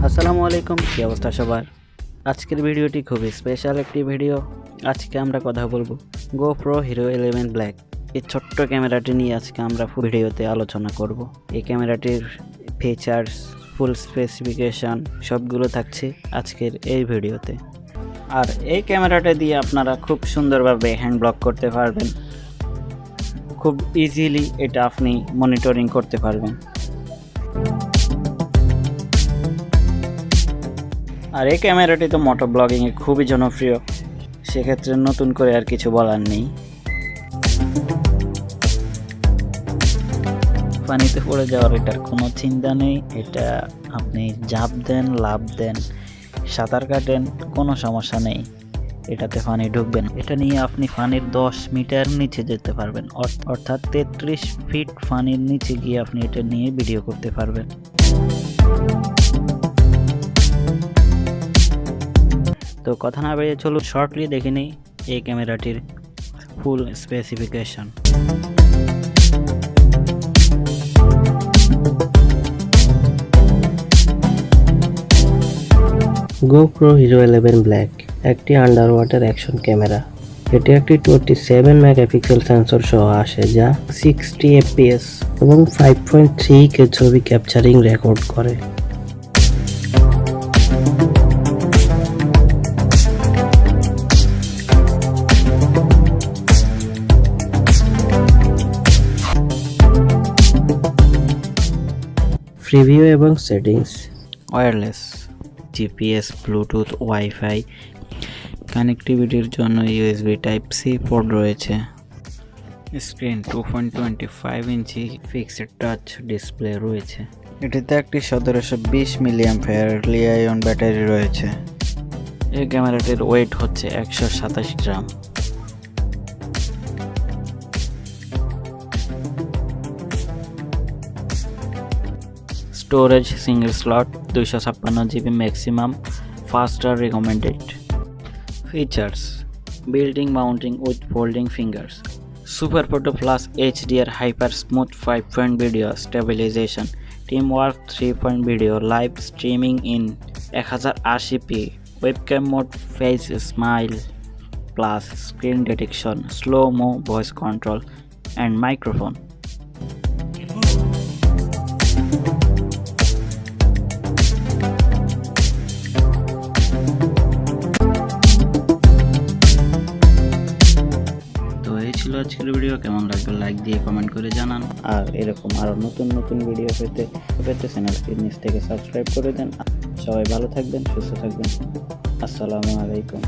আসসালামু আলাইকুম, কি অবস্থা সবার। আজকের ভিডিওটি খুবই স্পেশাল একটি ভিডিও। আজকে আমরা কথা বলবো GoPro Hero 11 Black এই ছোট্ট ক্যামেরাটি নিয়ে আজকে আমরা ভিডিওতে আলোচনা করব। এই ক্যামেরাটির ফিচার্স, ফুল স্পেসিফিকেশন সবগুলো থাকছে আজকের এই ভিডিওতে। আর এই ক্যামেরাটা দিয়ে আপনারা খুব সুন্দরভাবে হ্যান্ড ব্লগ করতে পারবেন, খুব ইজিলি এটা আপনি মনিটরিং করতে পারবেন। আর এই ক্যামেরাটি তো মোটো ব্লগিংয়ে খুবই জনপ্রিয়, সেক্ষেত্রে নতুন করে আর কিছু বলার নেই। পানিতে পড়ে যাওয়ার এটার কোনো চিন্তা নেই, এটা আপনি ঝাঁপ দেন, লাফ দেন, সাঁতার কাটেন, কোনো সমস্যা নেই, এটাতে পানি ঢুকবে না। এটা নিয়ে আপনি পানির 10 মিটার নিচে যেতে পারবেন, অর্থাৎ 33 ফিট পানির নিচে গিয়ে আপনি এটা নিয়ে ভিডিও করতে পারবেন। তো কথা না বাড়িয়ে চলুন শর্টলি দেখে নেই এই ক্যামেরাটির full specification. GoPro Hero 11 Black একটি আন্ডার ওয়াটার অ্যাকশন ক্যামেরা। এটি একটি 27 মেগাপিক্সেল সেন্সর সহ আসে, যা 60 fps এবং 5.3K ছবি ক্যাপচারিং রেকর্ড করে। প্রিভিউ এবং settings: wireless, GPS, Bluetooth, WiFi কানেক্টিভিটির জন্য ইউএসবি টাইপ সি পোর্ট রয়েছে। Screen 2.25 inch fixed touch display রয়েছে। এটিতে একটি 1720 মিলিঅ্যাম্পিয়ার লিথিয়াম ব্যাটারি রয়েছে। এই ক্যামেরাটির ওয়েট হচ্ছে 127 গ্রাম। Storage single slot 256 GB maximum, faster recommended. Features: built-in mounting with folding fingers, Super Photo Plus HDR Hyper Smooth 5-point video stabilization, Teamwork 3-point video, live streaming in 1080p, webcam mode, face smile plus screen detection, slow-mo voice control and microphone. ছিল আজকের video. কেমন লাগবে like দিয়ে comment করে জানান, আর এরকম আরো নতুন নতুন ভিডিও পেতে চ্যানেলটি নিচ থেকে সাবস্ক্রাইব করে দেন। সবাই ভালো থাকবেন, সুস্থ থাকবেন। আসসালামু আলাইকুম।